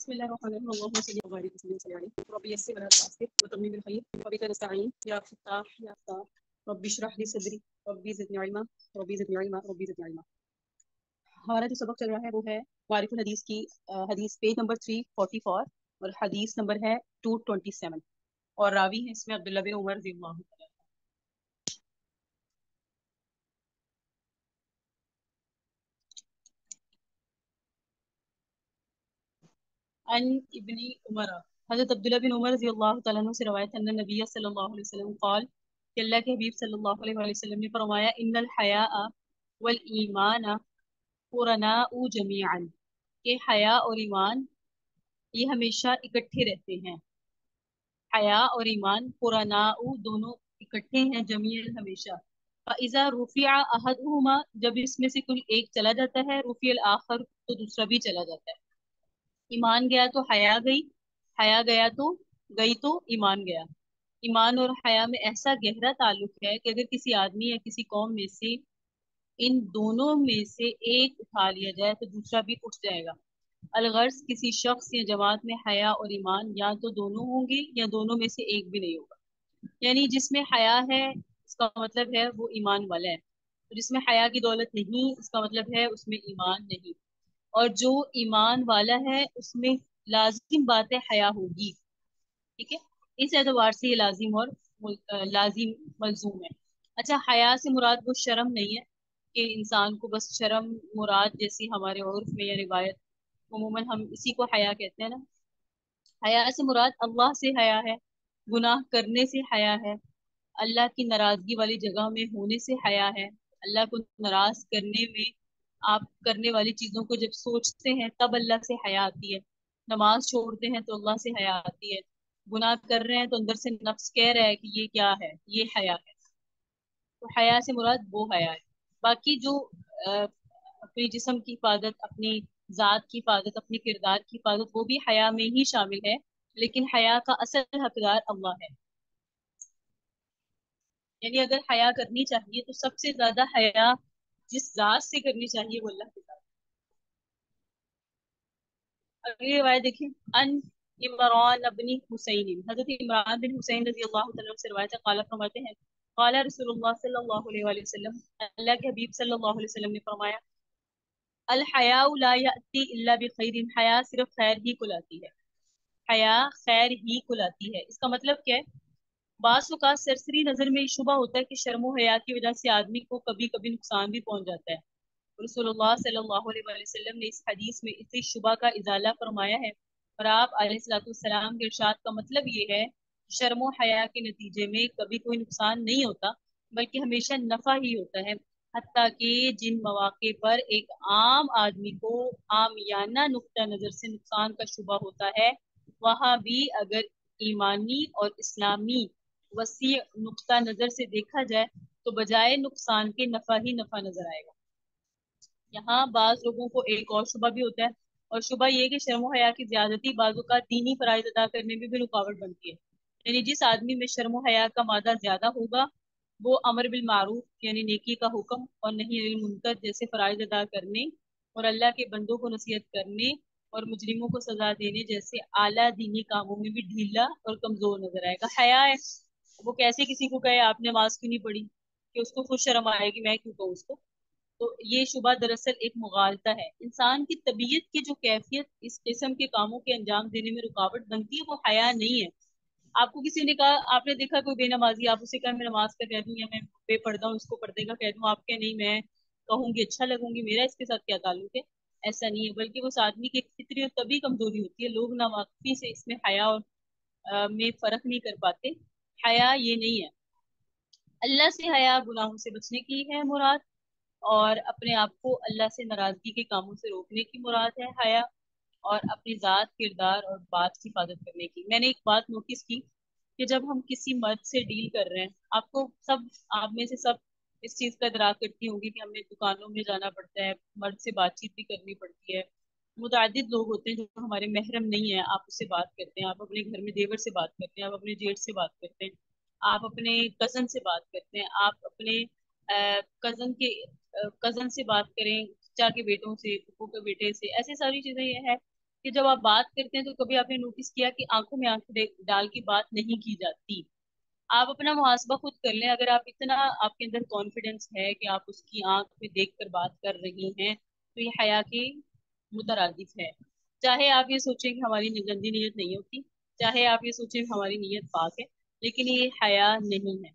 بسم الله الرحمن الرحيم اللهم صل وبارك وسلم عليه ربي يسر ولا تعسر وتمم بالخير وبك نستعين يا فتاح يا فتاح ربي اشرح لي صدري ربي زدني علما ربي زدني علما ربي زدني علما. ہمارا جو سبق چل رہا ہے وہ ہے معرف الحدیث کی حدیث پیج نمبر 344 اور حدیث نمبر ہے 227 اور راوی ہے اس میں عبداللہ بن عمر رضی اللہ عنہ. عن ابن عمر حضرت عبداللہ بن عمر رضی اللہ تعالیٰ عنہ سے روایت ہے ان نبی صلی اللہ علیہ وسلم قال کہ اللہ کے حبیب صلی اللہ علیہ وسلم نے فرمایا ان الحیاء والایمان قرناء جمیعا کہ حیا اور ایمان یہ ہمیشہ اکٹھے رہتے ہیں. حیا اور ایمان قرناء دونوں اکٹھے ہیں جمیعا ہمیشہ. فاذا رفع احدهما جب اس میں سے کوئی ایک چلا جاتا ہے رفع الاخر تو دوسرا بھی چلا جاتا ہے. ایمان گیا تو حیا گئی, حیا گیا تو گئی تو ایمان گیا. ایمان اور حیا میں ایسا گہرا تعلق ہے کہ اگر کسی آدمی یا کسی قوم میں سے ان دونوں میں سے ایک اٹھا لیا جائے تو دوسرا بھی اٹھ جائے گا. الغرض کسی شخص یا جماعت میں حیا اور ایمان یا تو دونوں ہوں گے یا دونوں میں سے ایک بھی نہیں ہوگا. یعنی جس میں حیا ہے اس کا مطلب ہے وہ ایمان والا ہے, جس میں حیا کی دولت نہیں اس کا مطلب ہے اس میں ایمان نہیں. اور جو ایمان والا ہے اس میں لازم بات حیا ہوگی. ٹھیک ہے, اس اعتبار سے یہ لازم اور لازم ملزوم ہے. اچھا, حیا سے مراد وہ شرم نہیں ہے کہ انسان کو بس شرم مراد جیسی ہمارے عرف میں یا روایت عموماً ہم اسی کو حیا کہتے ہیں نا. حیا سے مراد اللہ سے حیا ہے, گناہ کرنے سے حیا ہے, اللہ کی ناراضگی والی جگہ میں ہونے سے حیا ہے, اللہ کو ناراض کرنے میں آپ کرنے والی چیزوں کو جب سوچتے ہیں تب اللہ سے حیا آتی ہے. نماز چھوڑتے ہیں تو اللہ سے حیا آتی ہے. گناہ کر رہے ہیں تو اندر سے نفس کہہ رہا ہے کہ یہ کیا ہے, یہ حیا ہے. تو حیا سے مراد وہ حیا ہے. باقی جو اپنی جسم کی حفاظت, اپنی ذات کی حفاظت, اپنے کردار کی حفاظت وہ بھی حیا میں ہی شامل ہے, لیکن حیا کا اصل حقدار اللہ ہے. یعنی اگر حیا کرنی چاہیے تو سب سے زیادہ حیا جس ذات سے کرنی چاہیے وہ اللہ کے ذات. اگلی روایت دیکھیں, ان عمران ابن حسین حضرت عمران بن حسین رضی اللہ تعالیٰ سے روایت ہے, قال فرماتے ہیں قال رسول اللہ صلی اللہ علیہ وآلہ وسلم اللہ کے حبیب صلی اللہ علیہ وسلم نے فرمایا الحیاء لا یأتی الا بخیر, حیا صرف خیر ہی کو لاتی ہے, حیا خیر ہی کو لاتی ہے. اس کا مطلب کیا ہے؟ بعض اوقات سرسری نظر میں یہ شبہ ہوتا ہے کہ شرم و حیا کی وجہ سے آدمی کو کبھی کبھی نقصان بھی پہنچ جاتا ہے. رسول اللہ صلی اللہ علیہ وآلہ وسلم نے اس حدیث میں اسی شبہ کا ازالہ فرمایا ہے, اور آپ علیہ السلام کے ارشاد کا مطلب یہ ہے شرم و حیا کے نتیجے میں کبھی کوئی نقصان نہیں ہوتا بلکہ ہمیشہ نفع ہی ہوتا ہے. حتیٰ کہ جن مواقع پر ایک عام آدمی کو عامیانہ نقطہ نظر سے نقصان کا شبہ ہوتا ہے وہاں بھی اگر ایمانی اور اسلامی وسیع نقطہ نظر سے دیکھا جائے تو بجائے نقصان کے نفع ہی نفع نظر آئے گا. یہاں بعض لوگوں کو ایک اور شبہ بھی ہوتا ہے, اور شبہ یہ کہ شرم و حیا کی زیادتی بعض اوقات دینی فرائض ادا کرنے میں بھی رکاوٹ بنتی ہے. یعنی جس آدمی میں شرم و حیا کا مادہ زیادہ ہوگا وہ امر بالمعروف یعنی نیکی کا حکم اور نہی عن المنکر جیسے فرائض ادا کرنے اور اللہ کے بندوں کو نصیحت کرنے اور مجرموں کو سزا دینے جیسے اعلیٰ دینی کاموں میں بھی ڈھیلا اور کمزور نظر آئے گا. حیا ہے, وہ کیسے کسی کو کہے آپ نے نماز کیوں نہیں پڑھی کہ اس کو خود شرم آئے گی, میں کیوں کہوں اس کو. تو یہ شبہ دراصل ایک مغالطہ ہے. انسان کی طبیعت کی جو کیفیت اس قسم کے کاموں کے انجام دینے میں رکاوٹ بنتی ہے وہ حیا نہیں ہے. آپ کو کسی نے کہا, آپ نے دیکھا کوئی بے نمازی, آپ اسے کہا میں نماز کا کہہ دوں یا میں بے پردہ ہوں اس کو پردے کا کہہ دوں, آپ کہ نہیں میں کہوں گی اچھا لگوں گی, میرا اس کے ساتھ کیا تعلق ہے. ایسا نہیں ہے, بلکہ اس آدمی کی فطری اور طبی کمزوری ہوتی ہے. لوگ ناواقفی سے اس میں حیا اور میں فرق نہیں کر پاتے. حیا یہ نہیں ہے. اللہ سے حیا گناہوں سے بچنے کی ہے مراد, اور اپنے آپ کو اللہ سے ناراضگی کے کاموں سے روکنے کی مراد ہے حیا, اور اپنی ذات, کردار اور بات کی حفاظت کرنے کی. میں نے ایک بات نوٹس کی کہ جب ہم کسی مرد سے ڈیل کر رہے ہیں, آپ کو سب, آپ میں سے سب اس چیز کا ادراک کرتی ہوں گی کہ ہمیں دکانوں میں جانا پڑتا ہے, مرد سے بات چیت بھی کرنی پڑتی ہے. متعدد لوگ ہوتے ہیں جو ہمارے محرم نہیں ہیں, آپ اس سے بات کرتے ہیں, آپ اپنے گھر میں دیور سے بات کرتے ہیں, آپ اپنے جیٹھ سے بات کرتے ہیں, آپ اپنے کزن سے بات کرتے ہیں, آپ اپنے کزن سے بات کریں, چچا کے بیٹوں سے, پھپھو کے بیٹے سے, ایسی ساری چیزیں یہ ہے کہ جب آپ بات کرتے ہیں تو کبھی آپ نے نوٹس کیا کہ آنکھوں میں آنکھ ڈال کے بات نہیں کی جاتی؟ آپ اپنا محاسبہ خود کر لیں، اگر آپ اتنا آپ کے اندر کانفیڈینس ہے کہ آپ اس کی آنکھ میں دیکھ کر بات کر رہی ہیں تو یہ حیا کے مترادف ہے۔ چاہے آپ یہ سوچیں کہ ہماری گندی نیت نہیں ہوتی، چاہے آپ یہ سوچیں کہ ہماری نیت پاک ہے، لیکن یہ حیا نہیں ہے۔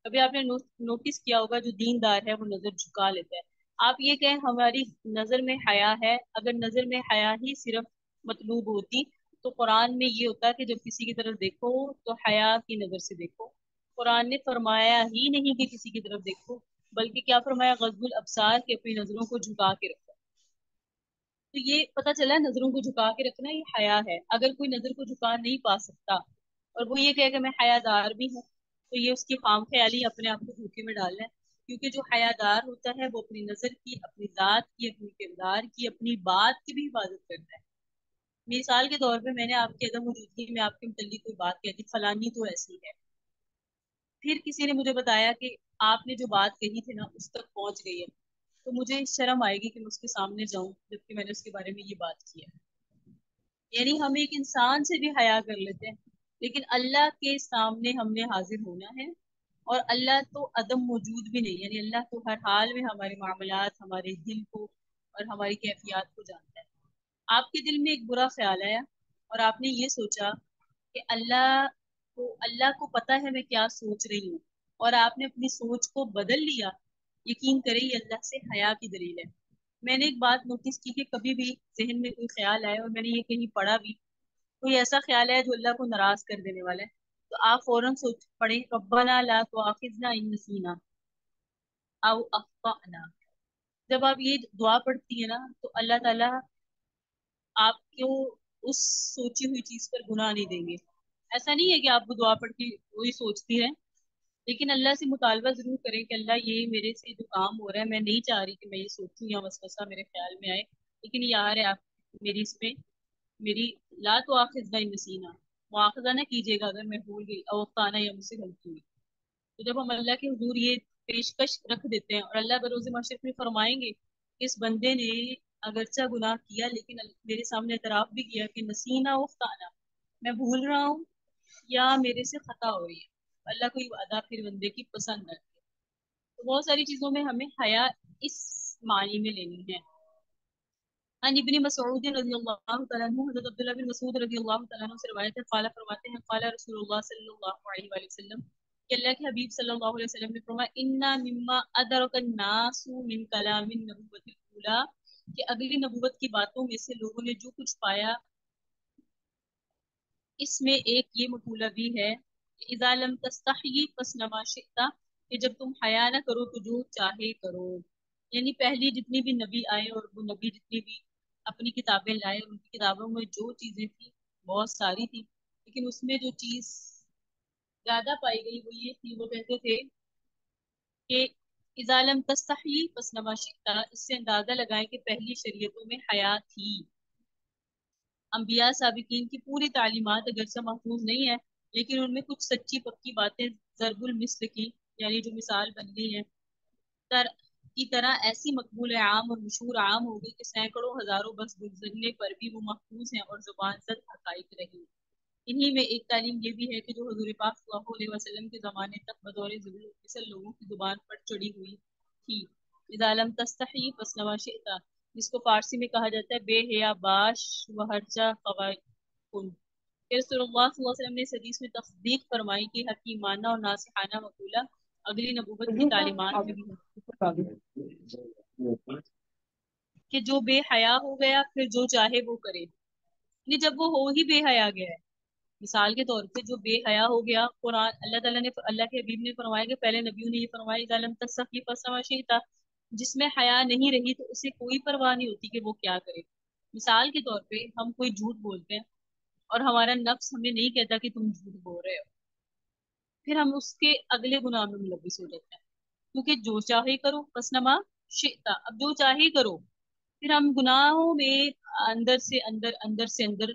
کبھی آپ نے نوٹس کیا ہوگا جو دیندار ہے وہ نظر جھکا لیتا ہے۔ آپ یہ کہیں ہماری نظر میں حیا ہے، اگر نظر میں حیا ہی صرف مطلوب ہوتی تو قرآن میں یہ ہوتا کہ جب کسی کی طرف دیکھو تو حیا کی نظر سے دیکھو۔ قرآن نے فرمایا ہی نہیں کہ کسی کی طرف دیکھو، بلکہ کیا فرمایا؟ غض الابصار، کہ اپنی نظروں کو جھکا کے رکھو۔ تو یہ پتہ چلا نظروں کو جھکا کے رکھنا یہ حیا ہے۔ اگر کوئی نظر کو جھکا نہیں پا سکتا اور وہ یہ کہے کہ میں حیا دار بھی ہوں، تو یہ اس کی خام خیالی اپنے آپ کو دھوکے میں ڈالنا ہے، کیونکہ جو حیا دار ہوتا ہے وہ اپنی نظر کی، اپنی ذات کی، اپنی کردار کی، اپنی بات کی بھی حفاظت کرتا ہے۔ مثال کے طور پہ میں نے آپ کی عدم موجودگی میں آپ کے متعلق کوئی بات کہہ دی، فلانی تو ایسی ہے، پھر کسی نے مجھے بتایا کہ آپ نے جو بات کہی تھی نا اس تک پہنچ گئی ہے، تو مجھے شرم آئے گی کہ میں اس کے سامنے جاؤں جبکہ میں نے اس کے بارے میں یہ بات کی ہے۔ یعنی ہم ایک انسان سے بھی حیا کر لیتے ہیں، لیکن اللہ کے سامنے ہم نے حاضر ہونا ہے، اور اللہ تو عدم موجود بھی نہیں، یعنی اللہ تو ہر حال میں ہمارے معاملات، ہمارے دل کو اور ہماری کیفیات کو جانتا ہے۔ آپ کے دل میں ایک برا خیال آیا اور آپ نے یہ سوچا کہ اللہ کو پتا ہے میں کیا سوچ رہی ہوں، اور آپ نے اپنی سوچ کو بدل لیا، یقین کریں یہ اللہ سے حیا کی دلیل ہے۔ میں نے ایک بات نوٹس کی کہ کبھی بھی ذہن میں کوئی خیال آئے، اور میں نے یہ کہیں پڑھا بھی، کوئی ایسا خیال ہے جو اللہ کو ناراض کر دینے والا ہے، تو آپ فوراً سوچ پڑھیں ربنا لا تؤاخذنا ان نسینا او اخطأنا۔ جب آپ یہ دعا پڑھتی ہیں نا تو اللہ تعالیٰ آپ کو اس سوچی ہوئی چیز پر گناہ نہیں دیں گے۔ ایسا نہیں ہے کہ آپ وہ دعا پڑھ کے وہی سوچتی رہیں، لیکن اللہ سے مطالبہ ضرور کریں کہ اللہ یہ میرے سے جو کام ہو رہا ہے میں نہیں چاہ رہی کہ میں یہ سوچوں یا وسوسہ میرے خیال میں آئے، لیکن یہ آ رہا ہے، آپ میری اس میں میری لا تو آخذنا نسینا، مواخذہ نہ کیجیے گا اگر میں بھول گئی، او اخطانا یا مجھ سے غلطی ہوئی۔ تو جب ہم اللہ کے حضور یہ پیشکش رکھ دیتے ہیں، اور اللہ بروز محشر میں فرمائیں گے کہ اس بندے نے اگرچہ گناہ کیا لیکن میرے سامنے اعتراف بھی کیا کہ نسینا اخطانا، میں بھول رہا ہوں یا میرے سے خطا ہو رہی ہے، اللہ کو یہ ادا پھر بندے کی پسند آتی ہے۔ تو بہت ساری چیزوں میں ہمیں حیا اس معنی میں لینی ہے۔ عن ابن مسعود رضی اللہ تعالیٰ عنہ، حضرت عبداللہ بن مسعود رضی اللہ تعالیٰ عنہ سے روایت ہے، قال فرماتے ہیں قال رسول اللہ صلی اللہ علیہ وآلہ وسلم، کہ اللہ کے حبیب صلی اللہ علیہ وسلم نے فرمایا انا مما ادرک الناس من کلام النبوۃ الاولی، کہ اگلی نبوت کی باتوں میں سے لوگوں نے جو کچھ پایا، اس میں ایک یہ مقولہ بھی ہے کہ اذا لم تستحی فاصنع ما شئت، کہ جب تم حیا نہ کرو تو جو چاہے کرو۔ یعنی پہلی جتنی بھی نبی آئے اور وہ نبی جتنی بھی اپنی کتابیں لائے، ان کی کتابوں میں جو چیزیں تھیں بہت ساری تھی، لیکن اس میں جو چیز زیادہ پائی گئی وہ یہ تھی، وہ کہتے تھے کہ اذا لم تستحی فاصنع ما شئت، اس سے اندازہ لگائیں کہ پہلی شریعتوں میں حیا تھی۔ انبیاء سابقین کی پوری تعلیمات اگرچہ محفوظ نہیں ہے، لیکن ان میں کچھ سچی پکی باتیں ضرب المثل کی، یعنی جو مثال بن گئی ہیں کی طرح ایسی مقبول عام اور مشہور عام ہو گئی کہ سینکڑوں ہزاروں بس گزرنے پر بھی وہ محفوظ ہیں اور زبان زد حقائق رہی۔ انہی میں ایک تعلیم یہ بھی ہے کہ جو حضور پاک صلی اللہ علیہ وسلم کے زمانے تک بطور ضرورت مثل لوگوں کی زبان پر چڑھی ہوئی تھی، اذا لم تستحی فاصنع ما شئت، جس کو فارسی میں کہا جاتا ہے بے حیا باش و ہرجہ قواعد کن۔ پھر رسول اللہ صلی اللہ علیہ وسلم نے اس حدیث میں تصدیق فرمائی کہ حکیمانہ اور ناصحانہ مقولہ اگلی نبوت کی تعلیمات میں بھی ہے کہ جو بے حیا ہو گیا پھر جو چاہے وہ کرے، یعنی جب وہ ہو ہی بے حیا گیا ہے، مثال کے طور پہ جو بے حیا ہو گیا، قرآن اللہ تعالیٰ نے اللہ کے حبیب نے فرمایا کہ پہلے نبیوں نے یہ فرمایا اذا لم تستحی فاصنع ما شئت، جس میں حیا نہیں رہی تو اسے کوئی پرواہ نہیں ہوتی کہ وہ کیا کرے۔ مثال کے طور پہ ہم کوئی جھوٹ بولتے ہیں اور ہمارا نفس ہمیں نہیں کہتا کہ تم جھوٹ بول رہے ہو، پھر ہم اس کے اگلے گناہ میں ملوث ہو جاتے ہیں، کیونکہ جو چاہے کرو فاصنع ما شئت، اب جو چاہے کرو، پھر ہم گناہوں میں اندر سے اندر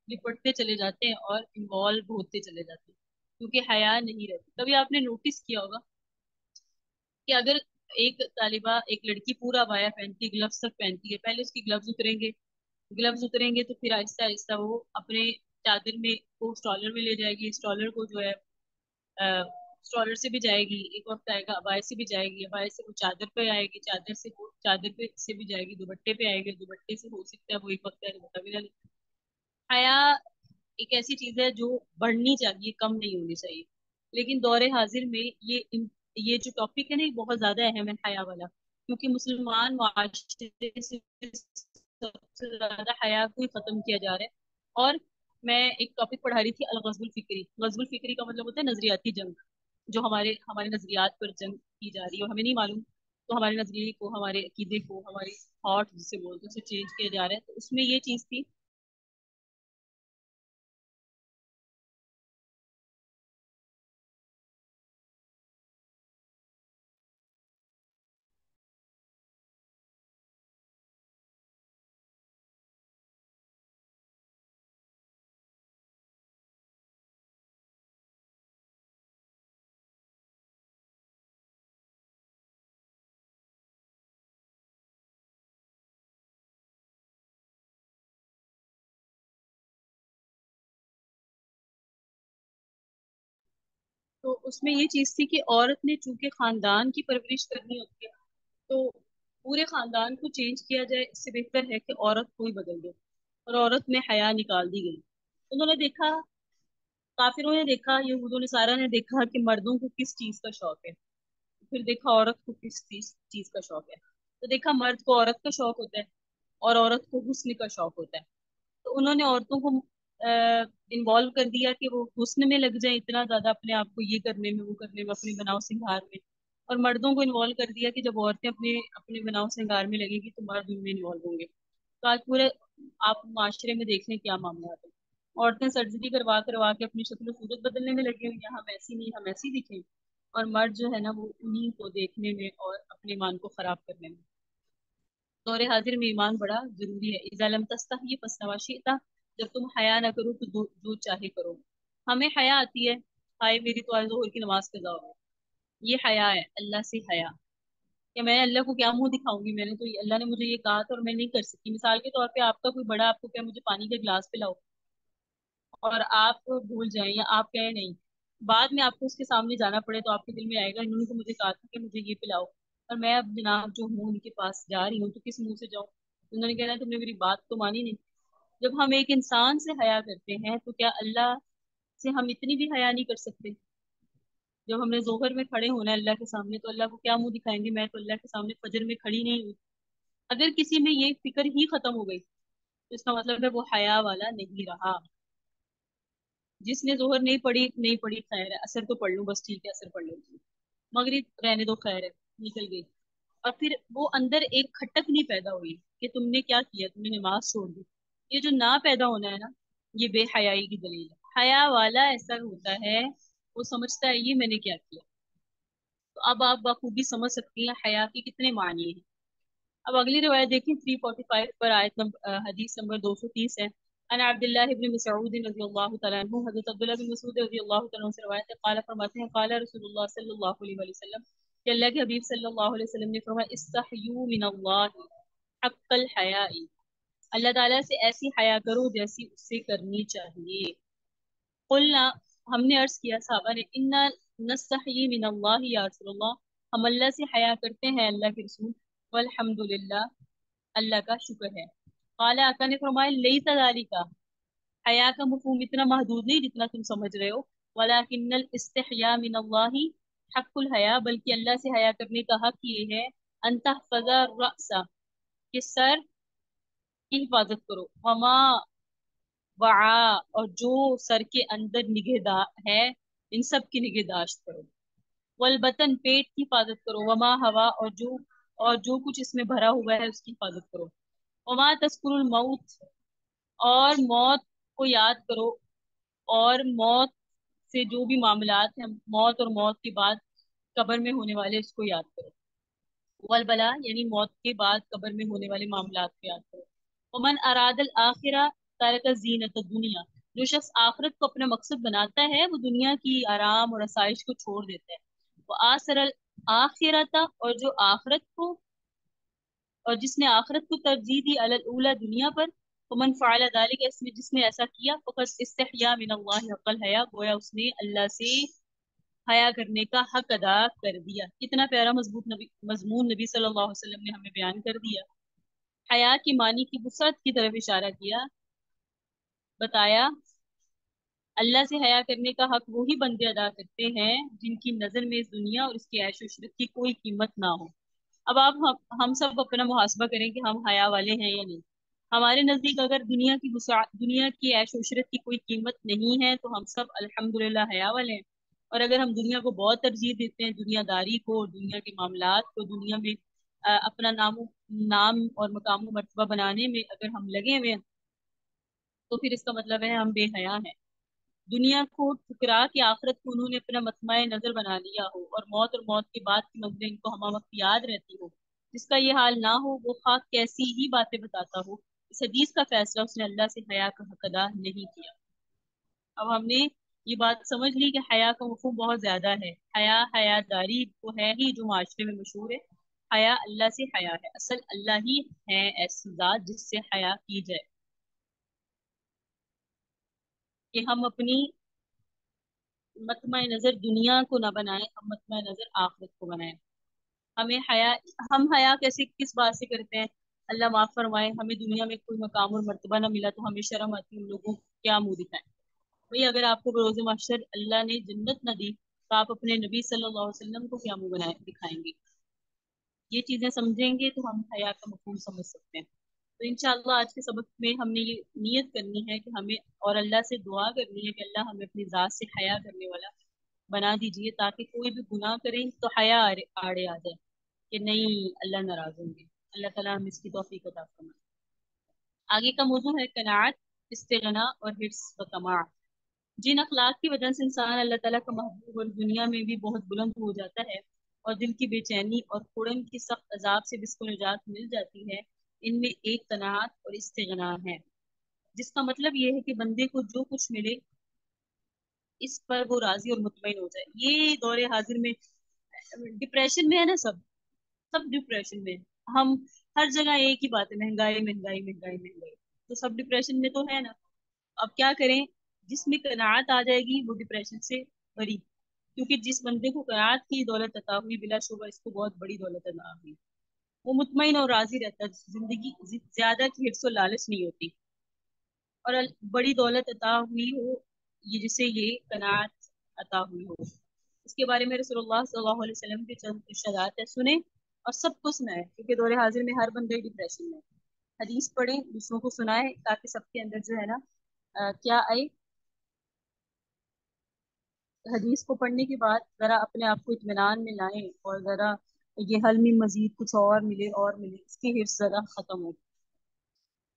لپٹتے چلے جاتے ہیں اور انوالو ہوتے چلے جاتے ہیں، کیونکہ حیا نہیں رہتی۔ کبھی آپ نے نوٹس کیا ہوگا کہ اگر ایک طالبہ ایک لڑکی پورا بایا پہنتی ہے، گلوز تک پہنتی ہے، پہلے اس کی گلوز اتریں گے، گلوز اتریں گے تو پھر آہستہ آہستہ وہ اپنے چادر میں کو اسٹالر میں لے جائے گی، اسٹالر کو جو ہے اسٹالر سے بھی جائے گی، ایک وقت آئے گا ابائے سے بھی جائے گی، ابائے سے وہ چادر پہ آئے گی، چادر سے وہ چادر پہ سے بھی جائے گی، دوپٹے پہ آئے گی، دوپٹے سے ہو سکتا ہے وہ ایک وقت ہے دوپٹہ بھی نہ لے۔ حیا ایک ایسی چیز ہے جو بڑھنی چاہیے، کم نہیں ہونی چاہیے، لیکن دور حاضر میں یہ جو ٹاپک ہے نا یہ بہت زیادہ اہم ہے حیا والا، کیونکہ مسلمان معاشرے سے سب سے زیادہ حیا کو ہی ختم کیا جا رہا ہے۔ اور میں ایک ٹاپک پڑھا رہی تھی الغزو الفکری، غزو الفکری کا مطلب ہوتا ہے نظریاتی جنگ، جو ہمارے نظریات پر جنگ کی جا رہی ہے اور ہمیں نہیں معلوم، تو ہمارے نظریے کو، ہمارے عقیدے کو، ہمارے تھاٹ جسے بولتے ہیں اسے چینج کیا جا رہا ہے، تو اس میں یہ چیز تھی۔ تو اس میں یہ چیز تھی کہ عورت نے چونکہ خاندان کی پرورش کرنی ہوتی ہے، تو پورے خاندان کو چینج کیا جائے اس سے بہتر ہے کہ عورت کو ہی بدل دو، اور عورت میں حیا نکال دی گئی۔ انہوں نے دیکھا، کافروں نے دیکھا، یہود و نصارہ نے دیکھا کہ مردوں کو کس چیز کا شوق ہے، پھر دیکھا عورت کو کس چیز کا شوق ہے، تو دیکھا مرد کو عورت کا شوق ہوتا ہے اور عورت کو حسن کا شوق ہوتا ہے، تو انہوں نے عورتوں کو انوالو کر دیا کہ وہ حسن میں لگ جائیں اتنا زیادہ، اپنے آپ کو یہ کرنے میں وہ کرنے میں، اپنے بناؤ سنگار میں، اور مردوں کو انوالو کر دیا کہ جب عورتیں اپنے اپنے بناؤ سنگار میں لگیں گی تو مرد ان میں انوالو ہوں گے۔ تو آج پورے آپ معاشرے میں دیکھ لیں کیا معاملات ہیں، عورتیں سرجری کروا کروا کے اپنی شکل و صورت بدلنے میں لگی ہوئی ہیں، ہم ایسی نہیں ہم ایسی دکھیں، اور مرد جو ہے نا وہ انہیں کو دیکھنے میں اور اپنے ایمان کو خراب کرنے میں۔ دور حاضر میں ایمان بڑا ضروری ہے، اذا لم تستحی فاصنع ما شئت، جب تم حیا نہ کرو تو جو چاہے کرو۔ ہمیں حیا آتی ہے، ہائے میری تو آج ظہر کی نماز قضا ہو گئی، یہ حیا ہے، اللہ سے حیا، کہ میں اللہ کو کیا منہ دکھاؤں گی، میں نے تو اللہ نے مجھے یہ کہا تھا اور میں نہیں کر سکتی۔ مثال کے طور پہ آپ کا کوئی بڑا آپ کو کیا مجھے پانی کا گلاس پلاؤ، اور آپ بھول جائیں یا آپ کہیں نہیں، بعد میں آپ کو اس کے سامنے جانا پڑے تو آپ کے دل میں آئے گا انہوں نے تو مجھے کہا تھا کہ مجھے یہ پلاؤ، اور میں اب جناب جو ہوں ان کے پاس جا رہی ہوں تو کس منہ سے جاؤں؟ انہوں نے کہنا تم نے میری بات تو مانی نہیں۔ جب ہم ایک انسان سے حیا کرتے ہیں تو کیا اللہ سے ہم اتنی بھی حیا نہیں کر سکتے؟ جب ہم نے ظہر میں کھڑے ہونا ہے اللہ کے سامنے تو اللہ کو کیا منہ دکھائیں گے، میں تو اللہ کے سامنے فجر میں کھڑی نہیں ہوئی۔ اگر کسی میں یہ فکر ہی ختم ہو گئی تو اس کا مطلب ہے وہ حیا والا نہیں رہا۔ جس نے ظہر نہیں پڑھی خیر ہے، اثر تو پڑھ لوں بس ٹھیک ہے، اثر پڑھ لیتی ہوں، مغرب رہنے دو خیر ہے، نکل گئی، اور پھر وہ اندر ایک کھٹک نہیں پیدا ہوئی کہ تم نے کیا کیا، تم نے نماز چھوڑ دی، یہ جو نہ پیدا ہونا ہے نا یہ بے حیائی کی دلیل ہے۔ حیا والا ایسا ہوتا ہے وہ سمجھتا ہے یہ میں نے کیا کیا۔ تو اب آپ بخوبی سمجھ سکتی ہیں حیا کے کتنے معنی ہیں۔ اب اگلی روایت دیکھیں 345 پر، آیت نمبر حدیث نمبر 230 ہے۔ انا عبداللہ ابن مسعود رضی اللہ تعالیٰ عنہ، حضرت عبداللہ بن مسعود رضی اللہ تعالیٰ عنہ سے روایت ہے، قال فرماتے ہیں قال رسول اللہ صلی اللہ علیہ وآلہ وسلم، کہ اللہ کے حبیب صلی اللہ علیہ وسلم نے فرمایا استحیوا من اللہ حق الحیاء، اللہ تعالیٰ سے ایسی حیا کرو جیسی اس سے کرنی چاہیے۔ قلنا، ہم نے عرض کیا صحابہ نے، انا نستحیی من اللہ یا رسول اللہ، ہم اللہ سے حیا کرتے ہیں اللہ کے رسول، والحمد للہ، اللہ کا شکر ہے۔ قال، آقا نے فرمایا لیس ذالک، حیا کا مفہوم اتنا محدود نہیں جتنا تم سمجھ رہے ہو، ولکن الاستحیاء من اللہ حق الحیا، بلکہ اللہ سے حیا کرنے کا حق یہ ہے ان تحفظ الرأس، کہ سر کی حفاظت کرو، وما وعا، اور جو سر کے اندر نگہداشت ہے ان سب کی نگہداشت کرو، والبطن، پیٹ کی حفاظت کرو، وما ہوا، اور جو کچھ اس میں بھرا ہوا ہے اس کی حفاظت کرو، وما تذکر الموت، اور موت کو یاد کرو، اور موت سے جو بھی معاملات ہیں، موت اور موت کے بعد قبر میں ہونے والے اس کو یاد کرو، والبلا، یعنی موت کے بعد قبر میں ہونے والے معاملات کو یاد کرو، ومن اراد الآخرہ ترک زینت الدنیا، جو شخص آخرت کو اپنا مقصد بناتا ہے وہ دنیا کی آرام اور آسائش کو چھوڑ دیتا ہے، وہ آثر الآخرت، اور جس نے آخرت کو ترجیح دی علی الاولی، دنیا پر، فمن فعل ذلك इसमें जिसने ऐसा किया फकस इस्तहया मिन अल्लाह हक़ल हया, गोया उसने अल्लाह से हया करने का हक अदा कर दिया। कितना प्यारा मजबूत मजमून नबी सल्लल्लाहु अलैहि वसल्लम ने हमें बयान कर दिया। हया की मानी की वुसअत की तरफ इशारा किया, बताया अल्लाह से हया करने का हक वही बंदे अदा करते हैं जिनकी नजर में इस दुनिया और इसकी ऐश इशरत की कोई कीमत ना हो। अब आप हम सब अपना मुहासबा करें कि हम हया वाले हैं या नहीं। हमारे नजदीक अगर दुनिया की ऐश इशरत की कोई कीमत नहीं है तो हम सब अल्हम्दुलिल्लाह हया वाले हैं। और अगर हम दुनिया को बहुत तरजीह देते हैं, दुनियादारी को, दुनिया के मामलात को, दुनिया में अपना नाम और मकाम मर्तबा बनाने में अगर हम लगे हुए हैं तो फिर इसका मतलब है हम बेहया हैं। दुनिया को ठुकरा के आखिरत को उन्होंने अपना मतमाए नजर बना लिया हो और मौत के बाद की मंजिल इनको हम वक्त याद रहती हो। जिसका ये हाल ना हो वो खाक कैसी ही बातें बताता हो। इस हदीस का फैसला उसने अल्लाह से हया का हक अदा नहीं किया। अब हमने ये बात समझ ली कि हया का मफहूम बहुत ज्यादा है। हयादारी वो है ही जो माशरे में मशहूर है। हया अल्लाह से हया है, असल अल्लाह ही है ऐसी जात जिससे हया की जाए। कि हम अपनी मतमय नजर दुनिया को ना बनाए, हम मतमय नजर आखिरत को बनाए। हमें हया हम हया कैसे किस बात से करते हैं? अल्लाह माफ फरमाए, हमें दुनिया में कोई मकाम और मर्तबा ना मिला तो हमें शर्म आती है, हम लोगों को क्या मुंह दिखाएं। भाई अगर आपको बरोज़ महशर अल्लाह ने जन्नत ना दी तो आप अपने नबी सल्लल्लाहु अलैहि वसल्लम को क्या मुंह बनाए दिखाएंगे? ये चीजें समझेंगे तो हम हया का मफहूम समझ सकते हैं। तो इंशाअल्लाह आज के सबक में हमने ये नियत करनी है कि हमें और अल्लाह से दुआ करनी है कि अल्लाह हमें अपनी ज़ात से हया करने वाला बना दीजिए, ताकि कोई भी गुनाह करें तो हया आड़े आ जाए कि नहीं अल्लाह नाराज होंगे। अल्लाह ताला हम इसकी तौफीक अता फरमाए। आगे का मौजू है कनाअत, इस्तिगना और हिर्स व तमा। जिन अखलाक की वजह से इंसान अल्लाह ताला का महबूब और दुनिया में भी बहुत बुलंद हो जाता है और दिल की बेचैनी और कुड़न की सख्त अजाब से जिसको निजात मिल जाती है, इनमें एक कनाअत और इस्तिगना है। जिसका मतलब ये है कि बंदे को जो कुछ मिले इस पर वो राजी और मुतमईन हो जाए। ये दौरे हाजिर में डिप्रेशन में है ना, सब सब डिप्रेशन में। हम हर जगह एक ही बात है, महंगाई महंगाई महंगाई महंगाई। तो सब डिप्रेशन में तो है ना। अब क्या करें? जिसमें कनात आ जाएगी वो डिप्रेशन से बरी। क्योंकि जिस बंदे को कनात की दौलत अता हुई बिलाशुबा इसको बहुत बड़ी दौलत अता हुई। वो मुतमईन और राजी रहता है, जिंदगी ज्यादा की हिर्स और लालच नहीं होती। और बड़ी दौलत अता हुई हो, ये जिसे ये कनात अता हुई हो। इसके बारे में रसूलुल्लाह सल्लल्लाहु अलैहि वसल्लम के चंद इरशादात है, सुने और सबको सुनाए, क्योंकि दौरे हाजिर में हर बंदे डिप्रेशन में। हदीस पढ़े, दूसरों को सुनाए, ताकि सबके अंदर जो है ना क्या आए। हदीस को पढ़ने के बाद जरा अपने आप को इत्मीनान में लाएं और जरा ये हल में मजीद कुछ और मिले और मिले, इसकी हिर्स जरा खत्म हो।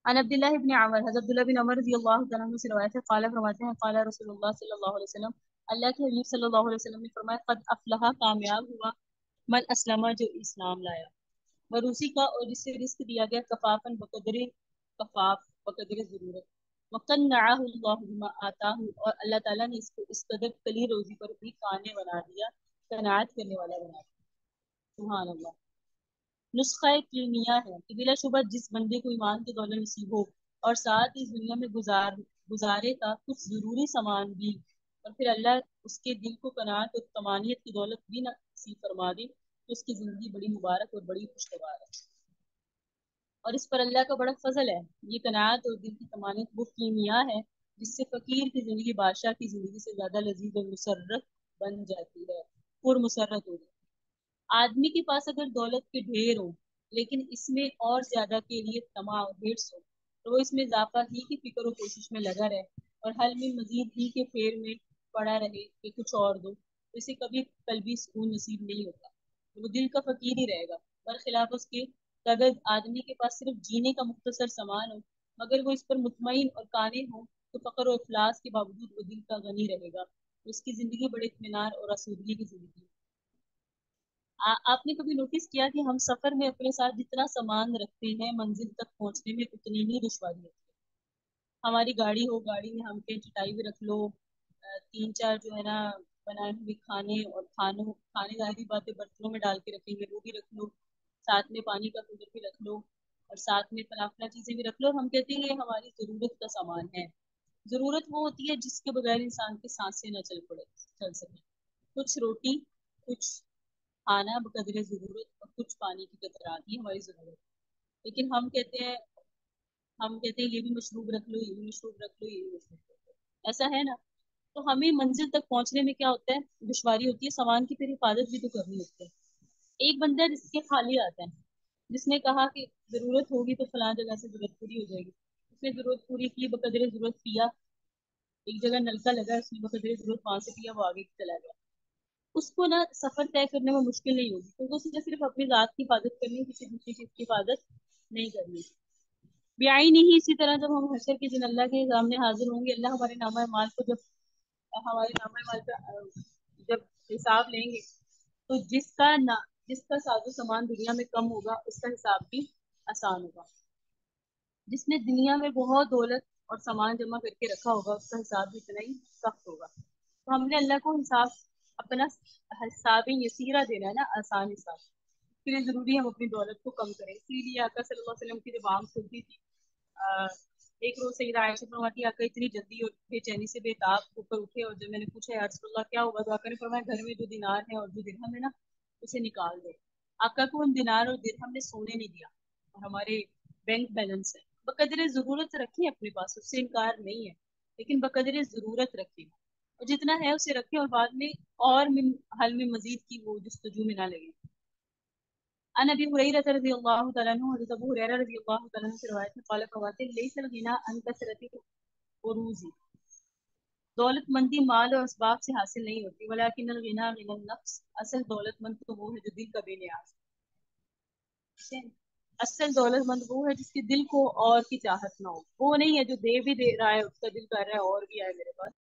अन अब्दुल्लाह इब्न अमर, हज़रत अब्दुल्लाह बिन अमर रज़ियल्लाहु तआला अन्हु से रवायत है, क़ाला फरमाते हैं, क़ाला रसूलुल्लाह सल्लल्लाहु अलैहि वसल्लम, अल्लाह के हबीब सल्लल्लाहु अलैहि वसल्लम ने फरमाया, क़द अफ़लहा, कामयाब हुआ, मन अस्लमा, जो इस्लाम लाया, वरूसी का, और जिससे रिस्क दिया गया, कफाफन बकदरे कफाफ, बकदरे जरूरत, वक़न्नअहु अल्लाहु बिमा आताहु, और अल्लाह ताला ने इसको इस कदर कली रोजी पर भी काने बना दिया, कनाअत करने वाला बना दिया। सुभान अल्लाह। नुस्खा कीमिया है कि बिलाशुबा जिस बंदे को ईमान की दौलत नसीब हो और साथ ही इस दुनिया में गुजारे का कुछ जरूरी सामान भी, और फिर अल्लाह उसके दिल को कनात और तमानियत की दौलत भी नसीब फरमा दे, तो उसकी जिंदगी बड़ी मुबारक और बड़ी खुशगवार है। और इस पर अल्लाह का बड़ा फजल है। ये कनात और दिल की तमानियत वो कीमिया है जिससे फकीर की जिंदगी बादशाह की जिंदगी से ज्यादा लजीज और मुसर्रत बन जाती है, पुरमुसर्रत हो जाती है। आदमी के पास अगर दौलत के ढेर हो लेकिन इसमें और ज्यादा के लिए तमा और हिर्स हो, तो वो इसमें इजाफा ही की फिक्र और कोशिश में लगा रहे और हल में मजीद ही के फेर में पड़ा रहे कि कुछ और दो, तो इसे कभी कल्बी सुकून नसीब नहीं होता। तो वो दिल का फकीर ही रहेगा। बरखिलाफ उसके कि अगर आदमी के पास सिर्फ जीने का मुख्तसर सामान हो मगर वो इस पर मुतमईन और काने हो, तो फकर और इफलास के बावजूद वो दिल का गनी रहेगा। उसकी जिंदगी बड़े इत्मीनान और आसूदगी की जिंदगी। आपने कभी नोटिस किया कि हम सफर में अपने साथ जितना सामान रखते हैं मंजिल तक पहुंचने में उतनी ही दुश्वारी होती है। हमारी गाड़ी हो, गाड़ी में हम पे चटाई भी रख लो, तीन चार जो है ना बनाए हुए खाने, और खाने जाहिर बातें बर्तनों में डाल के रखेंगे वो भी रख लो, साथ में पानी का कूलर भी रख लो, اور ساتھ میں فلاں فلاں چیزیں بھی رکھ لو، اور ہم کہتے ہیں یہ ہماری ضرورت کا سامان ہے۔ ضرورت وہ ہوتی ہے جس کے بغیر انسان کی سانسیں نہ چل سکے۔ کچھ روٹی، کچھ کھانا بقدر ضرورت، اور کچھ پانی کی قطرات، یہ ہماری ضرورت۔ لیکن ہم کہتے ہیں یہ بھی مشروب رکھ لو، یہ بھی مشروب رکھ لو، یہ بھی مشروب رکھ لو، ایسا ہے نا؟ تو ہمیں منزل تک پہنچنے میں کیا ہوتا ہے، دشواری ہوتی ہے، سامان کی پھر حفاظت بھی تو کرنی ہوتی ہے۔ ایک بندہ جس کے خالی آتا ہے، جس نے کہا کہ ضرورت ہوگی تو فلاں جگہ سے ضرورت پوری ہو جائے گی، اس نے ضرورت پوری کی، بقدر ضرورت پیا، ایک جگہ نلکا لگا، اس نے بقدر ضرورت وہاں سے پیا، وہ آگے چلا گیا، اس کو نا سفر طے کرنے میں مشکل نہیں ہوگی، کیونکہ اس نے صرف اپنی ذات کی حفاظت کرنی ہے، کسی دوسری چیز کی حفاظت نہیں کرنی۔ بیائی نہیں، اسی طرح جب ہم حشر کے دن اللہ کے سامنے حاضر ہوں گے، اللہ ہمارے نامہ مال کو ہمارے نامہ مال کا جب حساب لیں گے، تو جس کا ساز و سامان دنیا میں کم ہوگا، اس کا حساب بھی آسان ہوگا۔ جس نے دنیا میں بہت دولت اور سامان جمع کر کے رکھا ہوگا، اس کا حساب بھی اتنا ہی سخت ہوگا۔ تو ہم نے اللہ کو اپنا حساب یسیرہ دینا ہے نا، آسان حساب، اس کے لیے ضروری ہے ہم اپنی دولت کو کم کریں۔ اسی لیے آقا صلی اللہ علیہ وسلم کی جب آنکھ کھلتی تھی، ایک روز سیدہ عائشہ فرماتی آقا اتنی جلدی اور بے چینی سے بے تاب اوپر اٹھے، اور جب میں نے پوچھا یا رسول اللہ کیا ہوا، تو آقا نے فرمایا گھر میں جو دینار ہے اور جو درہم ہے نا، اسے نکال دے۔ آقا کو ہم دینار اور درہم نے سونے نہیں دیا، اور ہمارے بینک بیلنس ہے، بقدر ضرورت رکھیں اپنے پاس، اس سے انکار نہیں ہے، لیکن بقدر ضرورت رکھیں، اور جتنا ہے اسے رکھیں، اور بعد میں اور حل میں مزید کی وہ جستجو میں نہ لگیں۔ عن ابي هريره رضي الله تعالى عنه، حضرت ابو هريرہ رضی اللہ تعالیٰ عنہ سے روایت ہے، قال فرماتے ہیں ليس الغنى عن كثرة العروض، دولت مندی مال اور اسباب سے حاصل نہیں ہوتی، ولكن الغنى غنى النفس، اصل دولت مند تو وہ ہے جو دل کا بے نیاز ہے۔ اصل دولت مند وہ ہے جس کے دل کو اور کی چاہت نہ ہو، وہ نہیں ہے جو دے بھی دے رہا ہے، اس کا دل کر رہا ہے اور بھی آئے میرے پاس۔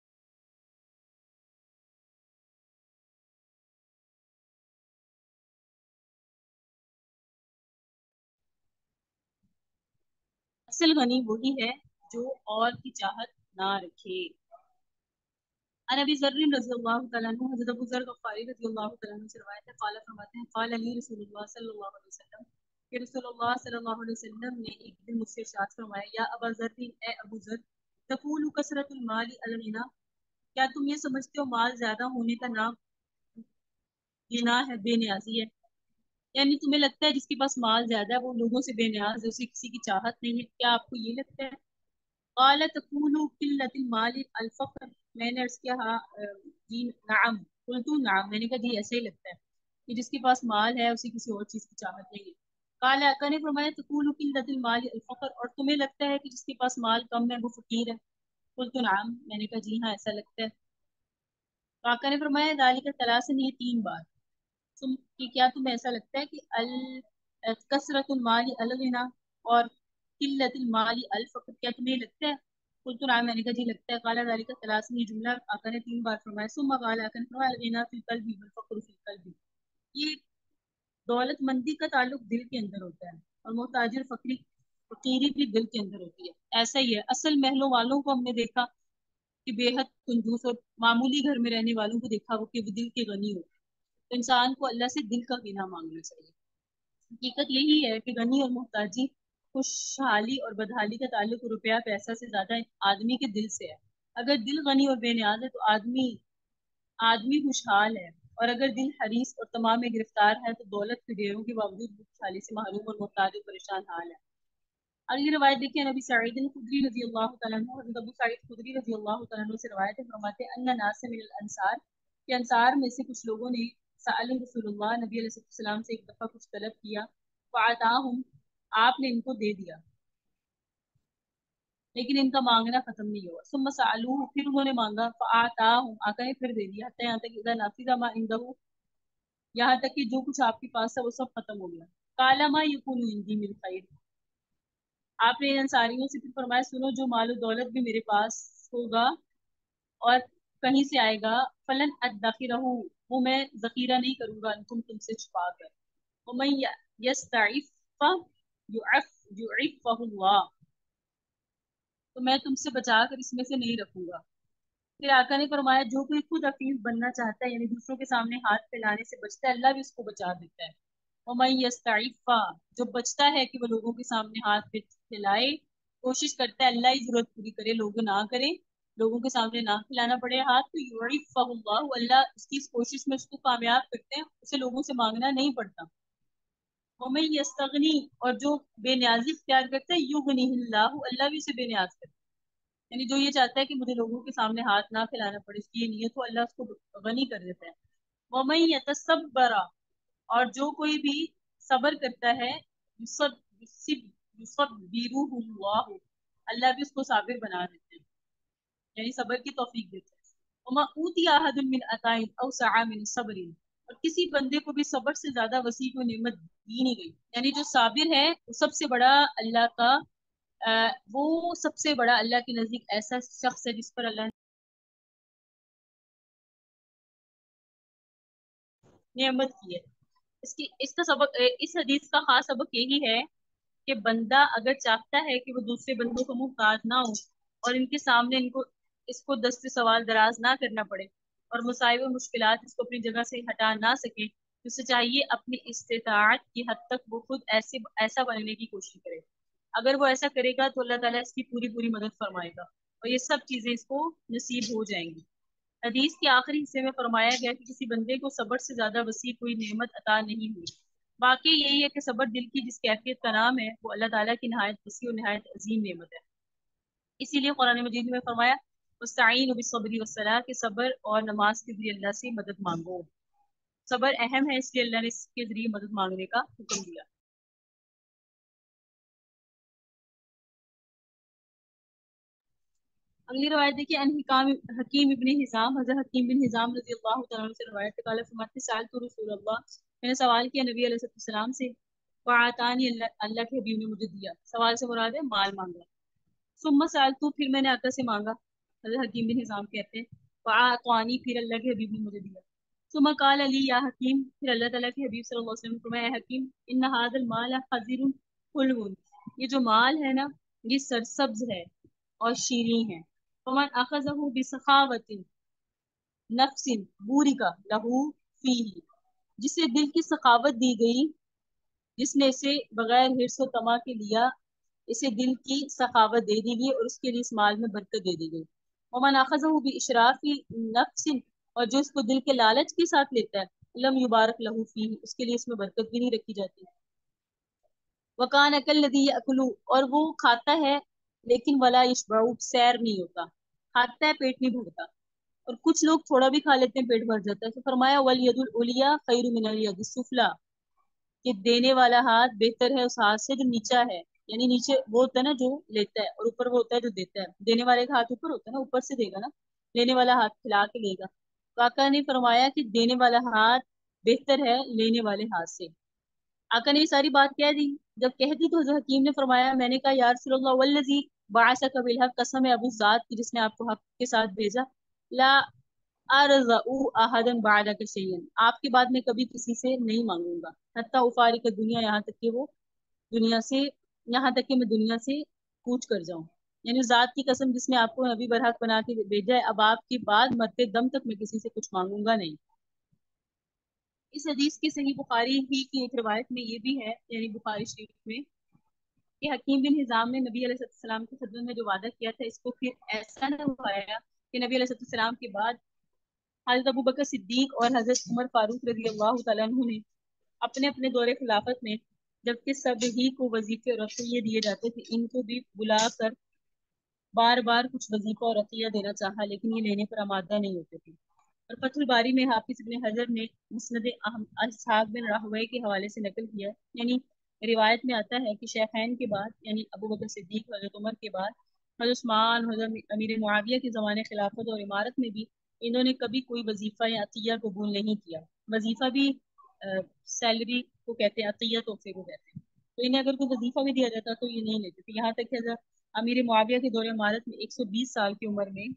اصل غنی وہی ہے جو اور کی چاہت نہ رکھے۔ عن ابي ذر رضی اللہ تعالیٰ عنہ، حضرت ابو ذر غفاری رضی اللہ تعالیٰ عنہ سے روایت ہے، قال فرماتے ہیں قال علی رسول اللہ صلی اللہ علیہ وسلم، کہ رسول اللہ صلی اللہ علیہ وسلم نے ایک دن مجھ سے ارشاد فرمایا، یا ابا ذر، اے ابو ذر، تقول کثرت المال الغنا، کیا تم یہ سمجھتے ہو مال زیادہ ہونے کا نام غنا ہے، بے نیازی ہے؟ یعنی تمہیں لگتا ہے جس کے پاس مال زیادہ ہے وہ لوگوں سے بے نیاز ہے، اسے کسی کی چاہت نہیں ہے، کیا آپ کو یہ لگتا ہے؟ قال تقول قلت المال الفقر، میں نے عرض کیا ہاں جی نعم، قلت نعم، میں نے کہا جی ایسے ہی لگتا ہے کہ جس کے پاس مال ہے اسے کسی اور چیز کی چاہت نہیں ہے۔ قال آقا نے فرمایا تقول قلت المال الفقر، اور تمہیں لگتا ہے کہ جس کے پاس مال کم ہے وہ فقیر ہے؟ قلت نعم، میں نے کہا جی ہاں ایسا لگتا ہے۔ آقا نے فرمایا ذالک ثلاثاً، یہ 3 بار، تم کہ کیا تمہیں ایسا لگتا ہے کہ کثرت المال الغنا اور قلت المال الفقر، کیا تمہیں لگتا ہے؟ قلت نعم، میں نے کہا جی لگتا ہے۔ قال ذلك ثلاث، یہ جملہ آقا نے 3 بار فرمایا۔ ثم قال، آقا نے فرمایا الغنا فی القلب والفقر فی القلب، یہ دولت مندی کا تعلق دل کے اندر ہوتا ہے، اور محتاجی اور فقیری بھی دل کے اندر ہوتی ہے۔ ایسا ہی ہے، اصل محلوں والوں کو ہم نے دیکھا کہ بے حد کنجوس، اور معمولی گھر میں رہنے والوں کو دیکھا وہ کہ وہ دل کے غنی ہو۔ تو انسان کو اللہ سے دل کا غنا مانگنا چاہیے۔ حقیقت یہی ہے کہ غنی اور محتاجی، خوشحالی اور بدحالی کا تعلق روپیہ پیسہ سے زیادہ آدمی کے دل سے ہے۔ اگر دل غنی اور بے نیاز ہے تو آدمی خوشحال ہے، اور اگر دل حریص اور تمام میں گرفتار ہے تو دولت کے ڈھیروں کے باوجود بھی خوشحالی سے محروم اور محتاج اور پریشان حال ہے۔ اور یہ روایت دیکھیں نبی سعید خدری رضی اللہ تعالیٰ عنہ، حضرت ابو سعید خدری رضی اللہ تعالیٰ عنہ سے روایت ہے، فرماتے ہیں ان ناس من الانصار، کہ انصار میں سے کچھ لوگوں نے سأل رسول اللہ، نبی علیہ السلام سے ایک دفعہ کچھ طلب کیا، فعطاہم، آپ نے ان کو دے دیا، لیکن ان کا مانگنا ختم نہیں ہوا۔ ثم سألوہ، پھر انہوں نے مانگا، فعطاہم، آقا نے پھر دے دیا، حتی یہاں تک اذا نفذ ما عنده، یہاں تک کہ جو کچھ آپ کے پاس تھا وہ سب ختم ہو گیا۔ قال ما یکون عندی من خیر، آپ نے ان انصاریوں سے پھر فرمایا سنو، جو مال و دولت بھی میرے پاس ہوگا اور کہیں سے آئے گا، فلن ادخرہ، وہ میں ذخیرہ نہیں کروں گا، تم سے چھپا کر، ومن یستعف یعفہ اللہ، تو میں تم سے بچا کر اس میں سے نہیں رکھوں گا۔ پھر آقا نے فرمایا جو کوئی خود عفیف بننا چاہتا ہے، یعنی دوسروں کے سامنے ہاتھ پھیلانے سے بچتا ہے، اللہ بھی اس کو بچا دیتا ہے۔ ومن यस्तइफ़ा, जो बचता है कि वो लोगों के सामने हाथ फैलाए, कोशिश करता है अल्लाह ही जरूरत पूरी करे, लोग ना करे, लोगों के सामने ना खिलाना पड़े हाथ, तो युइफ़हुल्लाह, अल्लाह उसकी इस कोशिश में उसको कामयाब करते हैं, उसे लोगों से मांगना नहीं पड़ता। वमन यस्तगनी, और जो बेनियाजी इख्तियार करता है, युगनिहिल्लाहु, अल्लाह भी उसे बेनियाज करता है। यानी जो ये चाहता है कि मुझे लोगों के सामने हाथ ना फैलाना पड़े, इसकी ये नियत हो, अल्लाह उसको गनी कर देता है। वमन यतसब्बरा, और जो कोई भी सब्र करता है, युसब युसिब युसब्बिरुहुल्लाहु, अल्लाह भी उसको साबिर बना देते हैं, यानी सब्र की तौफीक देते हैं। वमा ऊतिया अहदुम मिन अताइन औ सआ मिन सब्रिन, और किसी बंदे को भी सब्र से ज्यादा वसी कोई नेमत दी नहीं गई। यानी जो साबिर है वो सबसे बड़ा अल्लाह का वो सबसे बड़ा अल्लाह के नजदीक ऐसा शख्स है जिस पर अल्लाह ने नेमत की है। इसका सबक, इस हदीस का खास सबक यही है कि बंदा अगर चाहता है कि वो दूसरे बंदों को मुहताज ना हो, और इनके सामने इनको इसको दस्ते सवाल दराज ना करना पड़े, और मुसाइब और मुश्किलात इसको अपनी जगह से हटा ना सके, तो उसे चाहिए अपनी इस्तिताअत की हद तक वो खुद ऐसा बनने की कोशिश करे। अगर वो ऐसा करेगा तो अल्लाह ताला इसकी पूरी पूरी मदद फरमाएगा, और ये सब चीजें इसको नसीब हो जाएंगी। हदीस के आखिरी हिस्से में फरमाया गया कि किसी बंदे को सब्र से ज्यादा वसी कोई नेमत अता नहीं हुई। बाकी यही है कि सब्र दिल की जिस कैफियत का नाम है, वो अल्लाह ताला की नहायत वसी और नहायत अजीम नेमत है। इसीलिए कुरान मजीद में फरमाया वस्तईनु बिस्सब्रि वस्सलाह, कि सब्र और नमाज के जरिए अल्लाह से मदद मांगो। सब्र अहम है, इसलिए अल्लाह ने इसके जरिए मदद मांगने का हुक्म दिया। अगली रवायत देखिए, अन हकीम इब्न हिजाम, हज़रत हकीम बिन हिजाम रजी अल्लाह तआला अन्हु से रवायत है, काले फरमाते साल तो रसूल अल्लाह, मैंने सवाल किया नबी अलैहि सलाम से, फ़आतानी, अल्लाह के हबीब ने मुझे दिया, सवाल से मुराद है माल मांगा। सुम्मा साल तो, फिर मैंने आका से मांगा, हज़रत हकीम बिन हिजाम कहते हैं, फ़आतानी, फिर अल्लाह के हबीब ने मुझे दिया। सुम्मा काल अली या हकीम, फिर अल्लाह ताला के हबीब सल्लल्लाहु अलैहि वसल्लम ने फरमाया, हकीम, इन्ना हादल माल हज़िरुन हुल्वुन, ये जो माल है ना, ये सरसब्ज है और शीरीं है। फमन अखज़हु बिसखावतिन नफ्सिन बूरिका लहू फीही, जिसे दिल की सखावत दी गई, जिसने इसे बगैर हिर्स व तमा के लिया, इसे दिल की सखावत दे दी गई और उसके लिए इस माल में बरकत दे दी गई। वमन अखज़हु बिइशराफी नफ्सिन, और जो इसको दिल के लालच के साथ लेता है, लम युबारक लहू फीही, उसके लिए इसमें बरकत भी नहीं रखी जाती। वकान अकल लदी अकलू, और वो खाता है लेकिन वला यशबउ, सैर नहीं होता, खाता है पेट नहीं भरता। और कुछ लोग थोड़ा भी खा लेते हैं पेट भर जाता है। तो फरमाया वल यदुल उलिया खैरु मिनल यदि सुफला, कि देने वाला हाथ बेहतर है उस हाथ से जो नीचा है। यानी नीचे वो होता है ना जो लेता है, और ऊपर वो होता है जो देता है। देने वाले का हाथ ऊपर होता है ना, ऊपर से देगा ना, लेने वाला हाथ खिला के लेगा। तो आका ने फरमाया कि देने वाला हाथ बेहतर है लेने वाले हाथ से। आका ने ये सारी बात कह दी। जब कह दी तो हज़रत हकीम ने फरमाया, मैंने कहा या रसूलल्लाह वल्लज़ी बअसक बिल हक, कसम है अबू जात की जिसने आपको हक के साथ भेजा, ला अरज़उ अहदन बअदक शैयन, आपके बाद में कभी किसी से नहीं मांगूंगा, हत्ता उफारिक दुनिया, यहाँ तक कि वो दुनिया से, यहाँ तक कि मैं दुनिया से कूच कर जाऊं। यानी उस जात की कसम जिसने आपको नबी बरहक बना के भेजा है, अब आपके बाद मरते दम तक मैं किसी से कुछ मांगूंगा नहीं। इस हदीस के सही बुखारी ही की एक रिवायत में ये भी है, यानी बुखारी शरीफ में, कि हकीम बिन हिजाम ने नबी अलैहिस्सलाम की खिदमत में जो वादा किया था, इसको फिर ऐसा निभाया कि नबी अलैहिस्सलाम के बाद हजरत अबू बकर सिद्दीक और हजरत उमर फारूक रजी अल्लाह तआला अन्हु ने अपने अपने दौरे खिलाफत में, जबकि सब ही को वजीफे और रतिया दिए जाते थे, इनको भी बुलाकर बार बार कुछ वजीफा और रतिया देना चाहा, लेकिन ये लेने पर आमादा नहीं होते थे। और फतहुल बारी में हाफिज इब्न हजर ने मुस्नद असहाब बिन राहवै के हवाले से नकल किया, यानी रिवायत में आता है कि शेखैन के बाद, यानी अबू बकर सिद्दीक हजरत उमर के बाद हजरत उस्मान, हजरत अमीर मुआविया के ज़माने खिलाफत और इमारत में भी इन्होंने कभी कोई वजीफा या अतिया कबूल नहीं किया। वजीफा भी सैलरी को कहते हैं, अतिया तोहफे को कहते हैं। तो इन्हें अगर कोई वजीफा भी दिया जाता तो ये नहीं लेते थे। यहाँ तक कि हजरत अमीर मुआविया के दौरे इमारत में 120 साल की उम्र में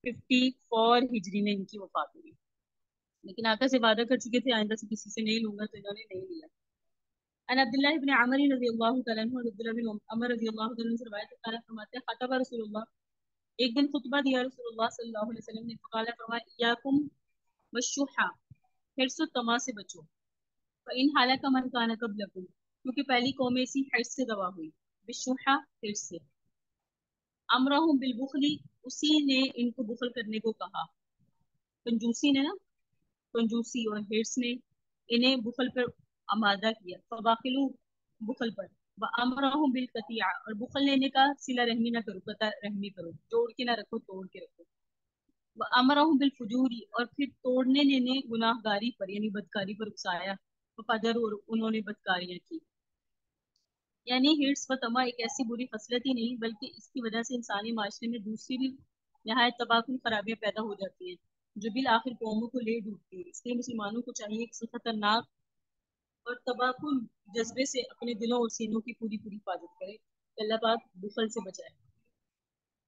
54 हिजरी में इनकी वफात हुई। लेकिन आका से वादा कर चुके थे आइंदा से किसी से नहीं लूंगा, तो इन्होंने नहीं लिया। अन अब्दुल्लाह इब्न अमर रज़ियल्लाहु तआला अन्हु, अब्दुल्लाह बिन अमर रज़ियल्लाहु तआला अन्हु से रवायत है, काला फरमाते हैं खतबा रसूलुल्लाह, एक दिन खुतबा दिया रसूलुल्लाह सल्लल्लाहु अलैहि वसल्लम ने, फकाला फरमाया इयाकुम वशुहा, हिर्सो तमा से बचो। इन हाला का मन काना कबलकुम, क्योंकि पहली कौमें इसी हर्ष से गवाह हुई, बिशुहा हिर्स से, अमरहुम बिलबुखली, उसी ने इनको बुखल करने को कहा, कंजूसी ने ना, कंजूसी और हिर्स ने इन्हें बुखल पर आमादा किया, फबाखिलू, बुखल पर, व अमरहुम बिल कतिया, और बुखल लेने का सिला रहमी ना करो, कता रहमी करो, जोड़ के ना रखो, तोड़ के रखो, व अमरहुम बिल फुजूरी, और फिर तोड़ने ने गुनाहगारी पर यानी बदकारी पर उकसाया, फजर, और उन्होंने बदकारियां की। यानी हिर्स व तमा एक ऐसी बुरी खसलत ही नहीं, बल्कि इसकी वजह से इंसानी माशरे में दूसरी भी नहायत तबाहकुन खराबियां पैदा हो जाती हैं, जो बिल आखिर कौमों को ले डूबती है। इसलिए मुसलमानों को चाहिए कि इस खतरनाक और तबाहकुन जज्बे से अपने दिलों और सीनों की पूरी पूरी हिफाजत करे, अल्लाह पाक बुखल से बचाए।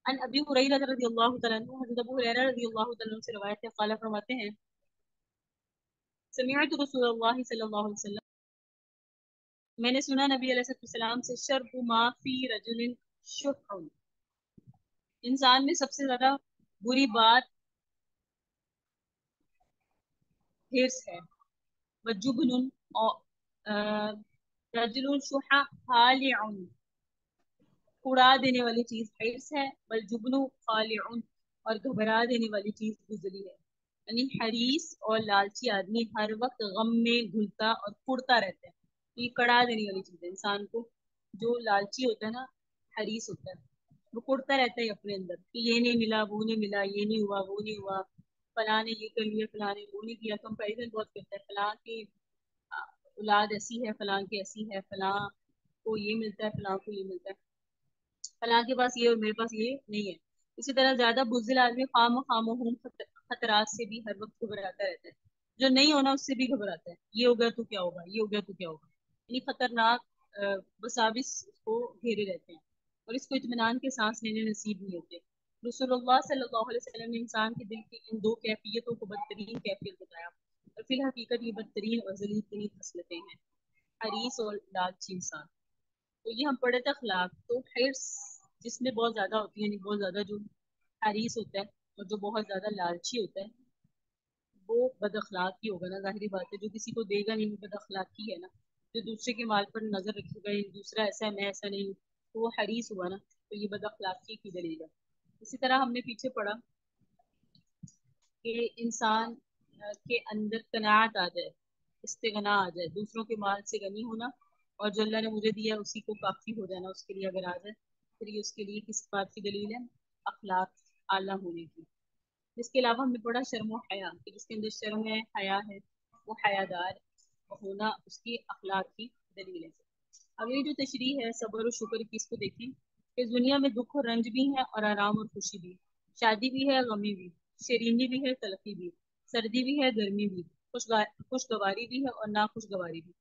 अन अबी हुरैरा रज़ियल्लाहु तआला अन्हु, हज़रत अबू हुरैरा रज़ियल्लाहु तआला अन्हु से रिवायत है, क़ाला फरमाते हैं, समिअतु रसूलुल्लाह सल्लल्लाहु अलैहि वसल्लम, मैंने सुना नबी अलैहिस्सलाम से, शर्रु मा फी रजुलिन शुह्, इंसान में सबसे ज्यादा बुरी बात हिर्स है, वजुबनुन, और रजुलुन शुहा खालिउन, उड़ा देने वाली चीज हिर्स है, वलजुबनु खालिउन, और घबरा देने वाली चीज बुज़ली है। यानी हरीस और लालची आदमी हर वक्त गम में घुलता और कुड़ता रहता है। ये कड़ा देने वाली चीज है इंसान को। जो लालची होता है ना, हरीस होता है, वो कुड़ता रहता है अपने अंदर कि ये नहीं मिला, वो नहीं मिला, ये नहीं हुआ, वो नहीं हुआ, फलां ने ये कर लिया, फलां ने वो नहीं किया, कंपैरिजन बहुत करता है, फलां की आ, औलाद ऐसी है, फलां की ऐसी है, फलां को ये मिलता है, फलां को ये मिलता है, फलां के पास ये और मेरे पास ये नहीं है। इसी तरह ज्यादा बुज़दिल आदमी खामोहूम खतरात से भी हर वक्त घबराता रहता है। जो नहीं होना उससे भी घबराता है, ये हो गया तो क्या होगा, ये हो गया तो क्या होगा। यानी खतरनाक बसाबिस को घेरे रहते हैं, और इसको इत्मीनान के सांस लेने नसीब नहीं होते। रसूलुल्लाह सल्लल्लाहु अलैहि वसल्लम ने इंसान के दिल की इन दो कैफियतों को बदतरीन कैफियत बताया, और फिर हकीकत ये बदतरीन और जलील तरीन खसलतें हैं, हरीस और लालची इंसान। तो ये हम पढ़े थे अखलाक, तो हिर्स जिसमें बहुत ज्यादा होती है, यानी बहुत ज्यादा जो हरीस होता है और जो बहुत ज्यादा लालची होता है, वो बद अखलाक ही होगा ना, जाहिर बात है। जो किसी को देगा नहीं, वो बद अखलाक ही है ना। जो दूसरे के माल पर नजर रखेगा, दूसरा ऐसा है मैं ऐसा नहीं हूँ, तो वो हरीस हुआ ना, तो ये बद अखलाकी की दलील है। इसी तरह हमने पीछे पढ़ा कि इंसान के अंदर कनात आ जाए, इस्तिगना आ जाए, दूसरों के माल से गनी होना, और जो अल्लाह ने मुझे दिया उसी को काफी हो जाना, उसके लिए अगर आ जाए, फिर ये उसके लिए किस बात की दलील है? अखलाक आला होने की। इसके अलावा हमने पढ़ा शर्म और हया, कि जिसके अंदर शर्म है, हया है, वो हयादार होना उसकी अखलाक की दलील है। अगली जो तशरीह है सब्र और शुक्र की, इसको देखें। इस दुनिया में दुख और रंज भी है, और आराम और खुशी भी, शादी भी है, गमी भी, शरीनी भी है, तलखी भी, सर्दी भी है, गर्मी भी, खुशगवारी भी है और नाखुशगवारी भी,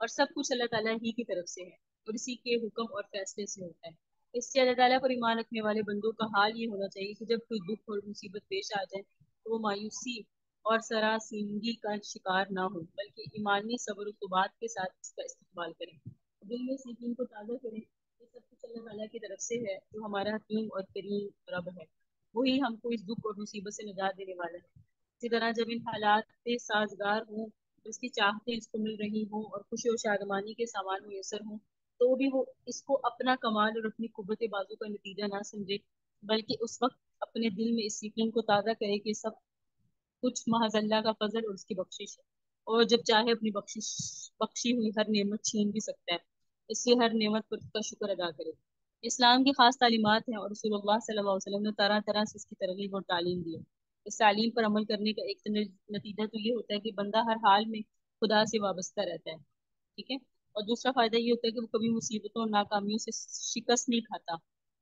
और सब कुछ अल्लाह ताला ही की तरफ से है, और इसी के हुक्म और फैसले से होता है। इससे अल्लाह ताला पर ईमान रखने वाले बंदों का हाल ये होना चाहिए कि जब कोई दुख और मुसीबत पेश आ जाए, तो वो मायूसी और सरासीमगी का शिकार ना हो, बल्कि ईमानी सब्र और सुबात के साथ इसका इस्तेमाल करें, दिल में इस यकीन को ताज़ा करें। ये सब कुछ अल्लाह ताला की तरफ से है, जो हमारा हकीम और करीम रब है। वही हमको इस दुख और मुसीबत से निजात देने वाला है। इसी तरह जब इन हालात से साजगार हों, उसकी चाहतें इसको मिल रही हों, और खुशी और शादमानी के सामान मुयसर हों, तो भी वो इसको अपना कमाल और अपनी कुव्वत बाजू का नतीजा ना समझे, बल्कि उस वक्त अपने दिल में इस यकीन को ताज़ा करे कि सब कुछ महज अल्लाह का फजल और उसकी बख्शिश है, और जब चाहे अपनी बख्शिश बख्शी हुई हर नेमत छीन भी सकता है। इसलिए हर नेमत पर उसका शुक्र अदा करे। इस्लाम की खास तालीमात हैं, और रसूलुल्लाह सल्लल्लाहु अलैहि वसल्लम ने तरह तरह से इसकी तरगीब और तालीम दी है। इस तालीम पर अमल करने का एक नतीजा तो ये होता है कि बंदा हर हाल में खुदा से वाबस्ता रहता है, ठीक है। और दूसरा फायदा ये होता है कि वो कभी मुसीबतों और नाकामियों से शिकस्त नहीं खाता,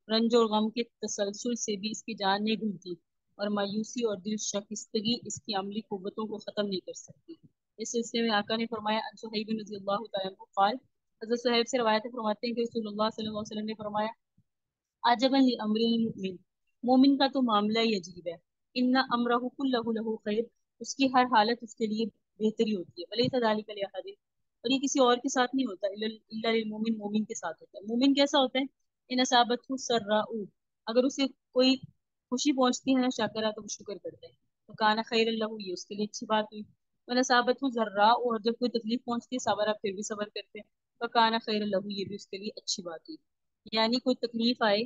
रंज और गम के तसलसल से भी इसकी जान नहीं घुलती, और मायूसी और दिल शकिस्तगी इसकी अमली कुव्वतों को खत्म नहीं कर सकती। इस सिलसिले में आका ने फरमाया, अन सुहैब रज़ियल्लाहु तआला अन्हु क़ाल, हज़रत सुहैब से रवायत फरमाते हैं कि रसूलुल्लाह सल्लल्लाहु अलैहि वसल्लम ने फरमाया, अजबन लि अम्रिल मुमिन, मोमिन का तो मामला ही अजीब है। इन्ना अमरहु कुल्लहु लहु खैर, उसकी हर हालत उसके लिए बेहतरी होती है। वलैसा ज़ालिका लिअहदिन, और ये किसी और के साथ नहीं होता, इल्ला लिल मोमिन, मोमिन के साथ होता है। मोमिन कैसा होता है? इन असाबतहु सर्राउ, अगर उसे कोई खुशी पहुंचती है ना, शकरा, तो वो शुक्र करता है, तो काना खैरन लहू, ये उसके लिए अच्छी बात हुई। वनसाबतहु ज़र्रा, और जब कोई तकलीफ पहुंचती है सबर, फिर भी सबर करते हैं। फकाना खैर लहू, ये भी उसके लिए अच्छी बात हुई। यानी कोई तकलीफ आए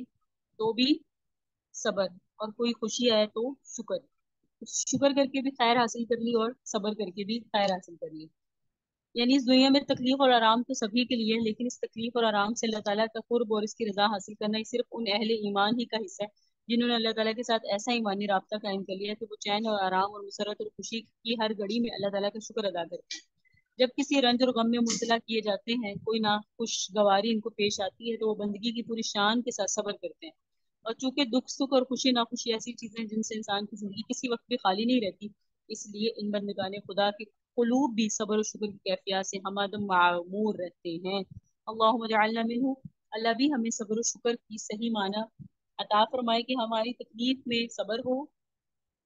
तो भी सबर, और कोई खुशी आए तो शुक्र। शुक्र करके भी खैर हासिल कर ली और सबर करके भी खैर हासिल कर ली। यानी इस दुनिया में तकलीफ और आराम तो सभी के लिए है, लेकिन इस तकलीफ और आराम से अल्लाह ताला का कुर्ब और इसकी रजा हासिल करना ये सिर्फ उन अहले ईमान ही का हिस्सा है, जिन्होंने अल्लाह ताला के साथ ऐसा ईमानी राब्ता कायम कर लिया है कि वो चैन और आराम और मुसरत और खुशी की हर घड़ी में अल्लाह ताला का शुक्र अदा करते हैं। जब किसी रंज और गम में मुब्तला किए जाते हैं, कोई नाखुशगवारी इनको पेश आती है, तो वो बंदगी की पूरी शान के साथ सब्र करते हैं। और चूंकि दुख सुख और खुशी नाखुशी ऐसी चीजें हैं जिनसे इंसान की जिंदगी किसी वक्त भी खाली नहीं रहती, इसलिए इन बंदगाने खुदा के कुलूब भी सब्र और शुक्र की कैफियत से हमदम मामूर रहते हैं। अल्लाहुम्मा जअलना मिन्हु, अल्लाह भी हमें सब्र और शुक्र की सही माना अता फरमाए कि हमारी तकलीफ में सब्र हो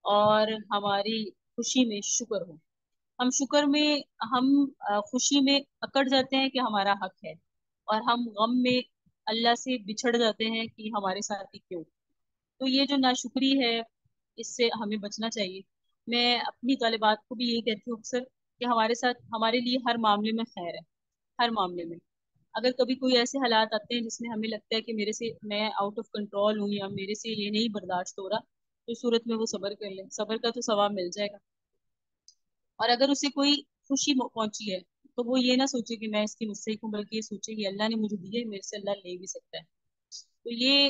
और हमारी खुशी में शुक्र हो। हम शुक्र में हम खुशी में अकड़ जाते हैं कि हमारा हक है, और हम गम में अल्लाह से बिछड़ जाते हैं कि हमारे साथ ही क्यों। तो ये जो नाशुक्री है, इससे हमें बचना चाहिए। मैं अपनी तालिबात को भी यही कहती हूँ अक्सर कि हमारे साथ हमारे लिए हर मामले में खैर है, हर मामले में। अगर कभी कोई ऐसे हालात आते हैं जिसमें हमें लगता है कि मेरे से मैं आउट ऑफ कंट्रोल हूँ या मेरे से ये नहीं बर्दाश्त हो रहा, तो इस सूरत में वो सब्र कर ले, सब्र का तो सवाब मिल जाएगा। और अगर उसे कोई खुशी पहुंची है, तो वो ये ना सोचे कि मैं इसकी मुझसे ही हूँ, बल्कि ये सोचे कि अल्लाह ने मुझे दी है, मेरे से अल्लाह ले भी सकता है। तो ये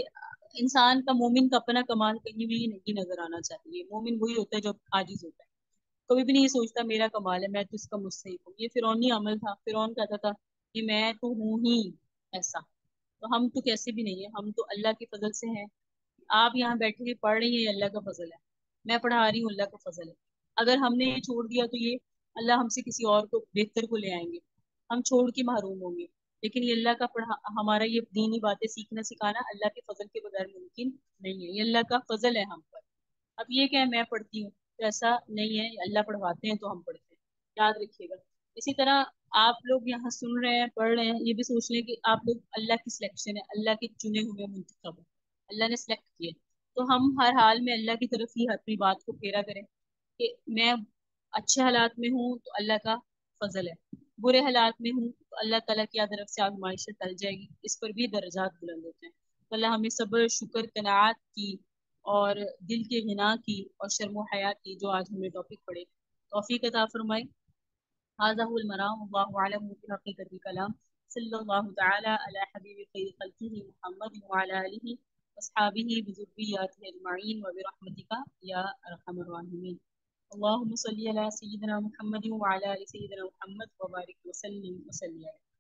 इंसान का, मोमिन का अपना कमाल कहीं भी नहीं नजर आना चाहिए। मोमिन वही होता है जो आजिज होता है, कभी भी नहीं ये सोचता मेरा कमाल है, मैं तो इसका मुझसे ही हूँ। ये फिरौनी अमल था, फिरौन कहता था कि मैं तो हूँ ही ऐसा। तो हम तो कैसे भी नहीं है, हम तो अल्लाह के फजल से हैं। आप यहाँ बैठे के पढ़ रही हैं, अल्लाह का फजल है। मैं पढ़ा रही हूँ, अल्लाह का फजल है। अगर हमने ये छोड़ दिया तो ये अल्लाह हमसे किसी और को बेहतर को ले आएंगे, हम छोड़ के महरूम होंगे। लेकिन ये अल्लाह का पढ़ा, हमारा ये दीनी बातें सीखना सिखाना अल्लाह के फजल के बगैर मुमकिन नहीं है। ये अल्लाह का फजल है हम पर। अब ये क्या है, मैं पढ़ती हूँ तो ऐसा नहीं है, अल्लाह पढ़वाते हैं तो हम पढ़ते हैं, याद रखिएगा। इसी तरह आप लोग यहाँ सुन रहे हैं, पढ़ रहे हैं, ये भी सोच लें कि आप लोग अल्लाह की सिलेक्शन है, अल्लाह के चुने हुए मुंतखब है, अल्लाह ने सिलेक्ट किए। तो हम हर हाल में अल्लाह की तरफ ही अपनी बात को फेरा करें कि मैं अच्छे हालात में हूँ तो अल्लाह का फजल है, बुरे हालात में हूँ तो अल्लाह ताला की तरफ से आजमाइश टल जाएगी, इस पर भी दर्जात बुलंद होते हैं। तो अल्लाह हमें सब्र, शुक्र, कनाअत की और दिल के गिना की और शर्म हया की, जो आज हमने टॉपिक पढ़े, तौफीक अता फरमाए। हाज़ा हुवल मराम, वल्लाहु अअलम बिहक़ीक़तिल कलाम। सल्लल्लाहु तआला अला हबीबि खैरि खल्क़िही मुहम्मद व अला आलिहि व अस्हाबिही व ज़ुर्रिय्यतिही अजमईन व बिरहमतिका या अरहमर राहिमीन। अल्लाहुम्मा सल्लि अला सय्यिदिना मुहम्मद व अला आलि सय्यिदिना मुहम्मद व बारिक व सल्लिम व सल्लि अलैहि।